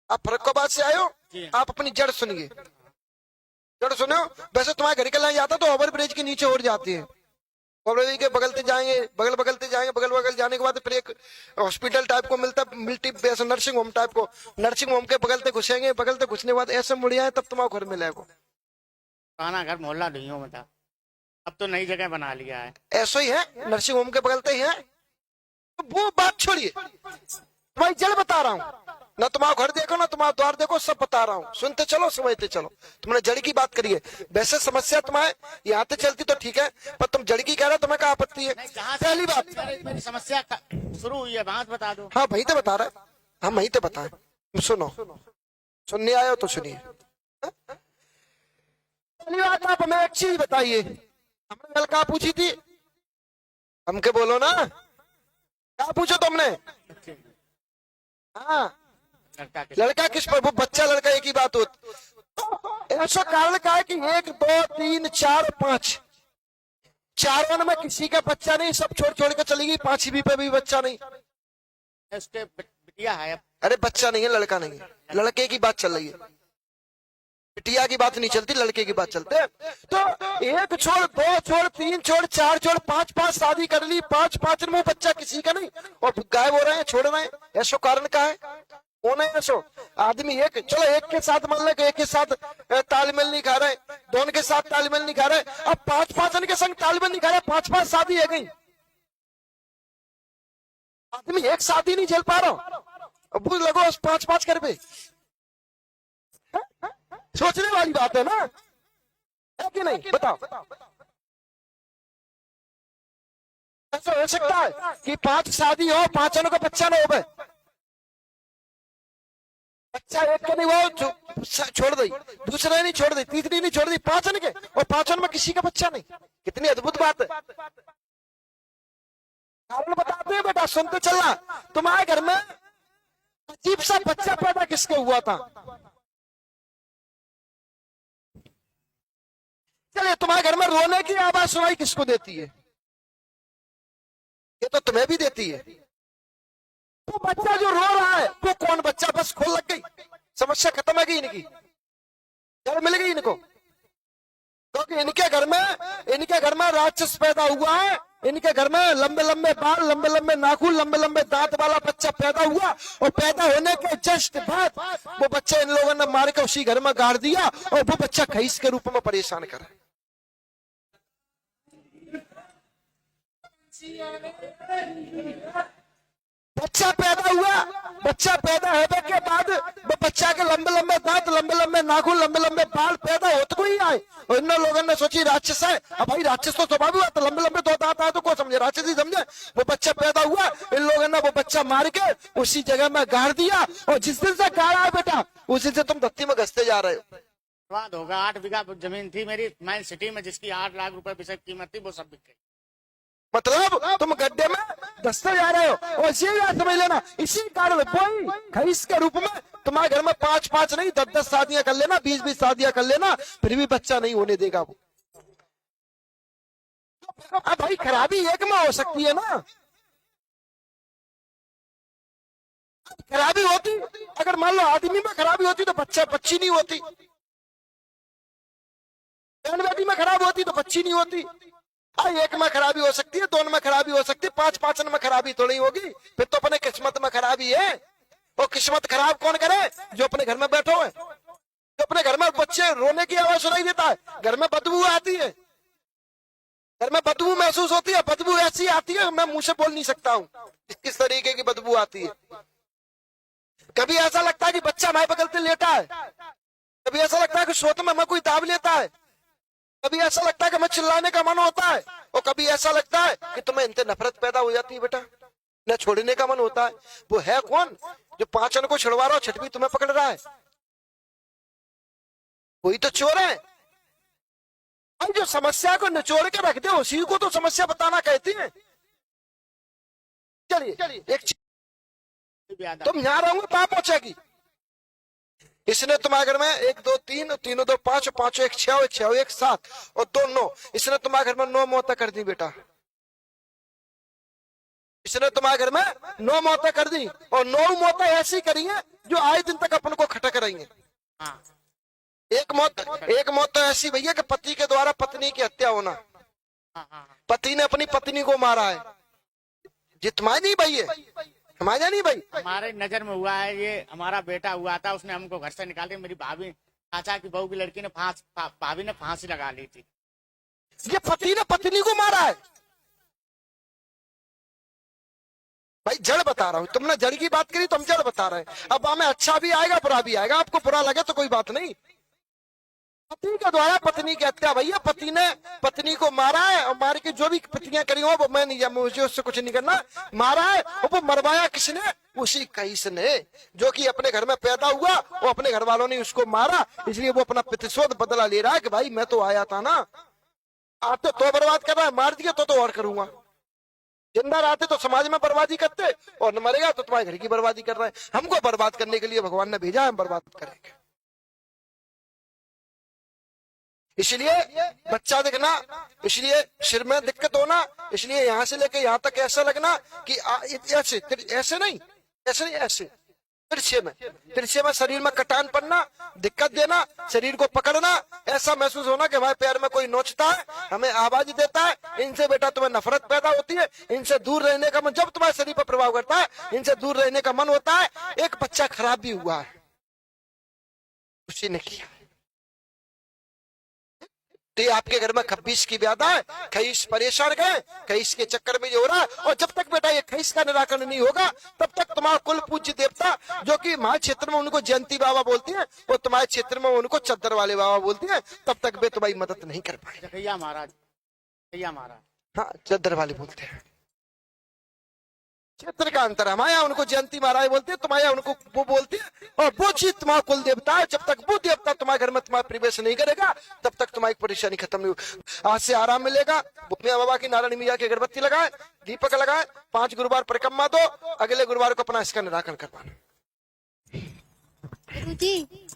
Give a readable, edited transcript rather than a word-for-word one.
आप फर्रुखाबाद से आए हो, आप अपनी जड़ सुनिए, जड़ सुनो। वैसे तुम्हारे घर के लाइन जाता तो ओवर ब्रिज के नीचे और जाती है, ओवर ब्रिज के बगलते जाएंगे, बगलते जाएंगे, बगल जाने के बाद फिर एक हॉस्पिटल टाइप को मिलता, मल्टी नर्सिंग होम टाइप को, नर्सिंग होम के बगलते घुसेंगे, बगलते घुसने के बाद ऐसे मुड़िया है, तब तुम्हारा घर मिलेगा। पुराना घर मोहल्ला नहीं हो बता, अब तो नई जगह बना लिया है। ऐसा ही है, नर्सिंग होम के बगलते ही है। तो वो बात छोड़िए, तुम्हारी जड़ बता रहा हूँ ना, तुम्हारा घर देखो ना तुम्हारा द्वार देखो, सब बता रहा हूँ, सुनते चलो समझते चलो। तुमने जड़ की बात करी है, वैसे समस्या तुम्हारे यहाँ से चलती तो ठीक है, पर तुम जड़ की कह रहे हो, तुम्हें क्या आपत्ति है? पहली बात मेरी समस्या शुरू हुई है, वहां बता दो। हाँ वही तो बता रहा है, हम वही तो बताए, सुनो, सुनने आए हो तो सुनिए। पहली बात आप हमें एक चीज बताइए, हमने कल क्या पूछी थी, हमके बोलो ना, क्या पूछो तुमने? हाँ लड़का किस पर, वो बच्चा लड़का एक ही बात होती। तो ऐसा कारण का है कि 1 2 3 4 5 चारों में किसी का बच्चा नहीं, सब छोड़ के चली गई, 5वीं पे भी बच्चा नहीं। उसके बिटिया है। अरे बच्चा नहीं है, लड़का नहीं है, लड़के की बात चल रही है, बिटिया की बात नहीं चलती, लड़के की बात चलते है। तो 1 छोड़ 2 छोड़ 3 छोड़ 4 छोड़ 5 शादी कर ली, 5 में बच्चा किसी का नहीं, और गायब हो रहे हैं, छोड़ रहे हैं, ऐसा कारण का है? कौन है ऐसो आदमी? एक चलो एक के साथ मान लें, एक के साथ तालमेल नहीं खा रहे, दोनों के साथ तालमेल नहीं खा रहे, अब 5 के संग तालमेल नहीं खा रहे, 5 शादी है गई, आदमी एक शादी नहीं झेल पा रहा, अब लगो 5 कर पे, सोचने वाली बात है ना, है कि नहीं? बताओ, ऐसा हो सकता है कि 5 शादी हो, 5 का बच्चा ना हो भाई, बच्चा एक का नहीं वो छोड़ दी, दूसरा नहीं छोड़ दी, तीसरी नहीं छोड़ दी, 5 के, और 5 में किसी का बच्चा नहीं, कितनी अद्भुत बात है। कारण बताते हैं बेटा, सुनते चलना, तुम्हारे घर में अजीब सा बच्चा पैदा किसके हुआ था? चलिए तुम्हारे घर में रोने की आवाज सुनाई किसको देती है? ये तो तुम्हें भी देती है। तो बच्चा जो रो रहा है वो कौन बच्चा? बस खोल लग गई, समस्या खत्म है गई, इनकी घर मिल गई इनको, क्योंकि इनके घर में राक्षस पैदा हुआ है, इनके घर में लंबे लंबे बाल, लंबे लंबे नाखून, लंबे लंबे दांत वाला बच्चा पैदा हुआ, और पैदा होने के जस्ट बाद वो बच्चा इन लोगों ने मार के उसी घर में गाड़ दिया, और वो बच्चा खईस के रूप में परेशान करे। बच्चा पैदा हुआ, बच्चा पैदा होने के बाद वो बच्चा के लंबे लंबे दांत, लंबे लंबे नाखून, लंबे लंबे बाल पैदा होते कोई आए, और इन लोगों ने सोची राक्षस है। अब भाई राक्षस तो स्वभाव हुआ, तो लंबे लंबे 2 दांत आए तो कौन समझे, राक्षस ही समझे। वो बच्चा पैदा हुआ, इन लोगों ने वो बच्चा मार के उसी जगह में गाड़ दिया, और जिस दिन से गाड़ा है बेटा, उसी से तुम धरती में घसते जा रहे हो। बाद होगा 8 बीघा जमीन थी मेरी माइन सिटी में, जिसकी 8 लाख रुपए बिक कीमत थी, वो सब बिक गई। मतलब तुम गड्ढे में धंसते जा रहे हो, और ये याद समझ लेना, इसी कारण कोई खईस के रूप में तुम्हारे घर में 5 नहीं 10 शादियां कर लेना, 20 शादियां कर लेना, फिर भी बच्चा नहीं होने देगा वो। अब भाई खराबी एक में हो सकती है ना, खराबी होती, अगर मान लो आदमी में खराबी होती तो बच्ची नहीं होती, में खराब होती तो बच्ची नहीं होती। एक में खराबी हो सकती है, 2 में खराबी हो सकती है, 5 में खराबी तो नहीं होगी, फिर तो अपने किस्मत में खराबी है। वो किस्मत खराब कौन करे? जो अपने घर में बैठो है, जो अपने घर में बच्चे रोने की आवाज सुनाई देता है, घर में बदबू आती है, घर में बदबू महसूस होती है, बदबू ऐसी आती है मैं मुंह से बोल नहीं सकता हूँ किस तरीके की बदबू आती है। कभी ऐसा लगता है कि बच्चा हमारे बगल से लेटा है, कभी ऐसा लगता है कि सोते में हमें कोई दाब लेता है, कभी ऐसा लगता है कि हमें चिल्लाने का मन होता है, और कभी ऐसा लगता है कि तुम्हें इनसे नफरत पैदा हो जाती है बेटा, न छोड़ने का मन होता है। वो है कौन जो 5 को छिड़वा रहा हो, छठवीं तुम्हें पकड़ रहा है? कोई तो चोर है। हम जो समस्या को निचोड़ के रख दे उसी को तो समस्या बताना कहती है। चलिए एक चीज, तुम यहाँ रहोगे कहाँ पहुंचेगी? इसने तुम्हारे घर में 1 2 3 3 2 5 5 1 6 1 6 1 7 और 2 9, इसने तुम्हारे घर में 9 मौतें कर दी बेटा, इसने तुम्हारे घर में 9 मौतें कर दी, और 9 मौतें ऐसी करी हैं जो आए दिन तक अपन को कराएंगे। हाँ एक मौत तो ऐसी भैया कि पति के द्वारा पत्नी की हत्या होना। हाँ हाँ हाँ। पति ने अपनी पत्नी को मारा है, ये तुम्हारे नहीं भाई है, हमारे नहीं भाई। हमारे नजर में हुआ है, ये हमारा बेटा हुआ था, उसने हमको घर से निकाल दिया। मेरी भाभी, चाचा की बहू की लड़की ने भाभी ने फांसी लगा ली थी। ये पति ने पत्नी को मारा है भाई। जड़ बता रहा हूं, तुमने जड़ की बात करी तो हम जड़ बता रहे हैं। अब हमें अच्छा भी आएगा बुरा भी आएगा, आपको बुरा लगे तो कोई बात नहीं। पति के द्वारा पत्नी की हत्या भैया, पति ने पत्नी को मारा है, और मार के जो भी पत्नियां करी हो वो मैं नहीं, मुझे उससे कुछ नहीं करना। मारा है और वो मरवाया किसने? उसी कईस ने, जो कि अपने घर में पैदा हुआ, वो अपने घर वालों ने उसको मारा, इसलिए वो अपना प्रतिशोध बदला ले रहा है कि भाई मैं तो आया था ना। आते तो बर्बाद कर रहा है, मार दिया तो और करूंगा। जिंदा रहते तो समाज में बर्बादी करते, और न मरेगा तो तुम्हारे घर की बर्बादी कर रहे हैं। हमको बर्बाद करने के लिए भगवान ने भेजा है, हम बर्बाद करेंगे। इसलिए बच्चा दिखना, इसलिए सिर में दिक्कत होना, इसलिए यहां से लेके यहां तक ऐसा लगना कि ऐसे ऐसे नहीं, ऐसे नहीं, ऐसे तिरछे में शरीर में कटान पड़ना, दिक्कत देना, शरीर को पकड़ना, ऐसा महसूस होना कि हमारे पैर में कोई नोचता है, हमें आवाज देता है। इनसे बेटा तुम्हें नफरत पैदा होती है, इनसे दूर रहने का मन, जब तुम्हारे शरीर पर प्रभाव करता है इनसे दूर रहने का मन होता है। एक बच्चा खराब भी हुआ है, उसी ने किया। तो ये आपके घर में खबीस की व्याधा है, खईस परेशान गए, खईस के चक्कर में ये हो रहा है। और जब तक बेटा ये खईस का निराकरण नहीं होगा, तब तक तुम्हारा कुल पूज्य देवता, जो कि हमारे क्षेत्र में उनको जयंती बाबा बोलते हैं, और तुम्हारे क्षेत्र में उनको चद्दर वाले बाबा बोलते हैं, तब तक वे तुम्हारी मदद नहीं कर पाए। जखैया महाराज, जखैया महाराज, हाँ, चद्दर वाले बोलते हैं। क्षेत्र का अंतर है, हमारे यहाँ उनको जयंती महाराज बोलते हैं, तुम्हारे यहाँ उनको वो बोलते हैं। और वो चीज तुम्हारा कुल देवता है, जब तक वो देवता तुम्हारे घर में तुम्हारा प्रवेश नहीं करेगा, तब तक तुम्हारी परेशानी खत्म नहीं होगी। आज से आराम मिलेगा। मियां बाबा की नारायण मियां की अगरबत्ती लगाए, दीपक लगाए, 5 गुरुवार परिक्रमा दो, अगले गुरुवार को अपना इसका निराकरण करवाना। गुरुजी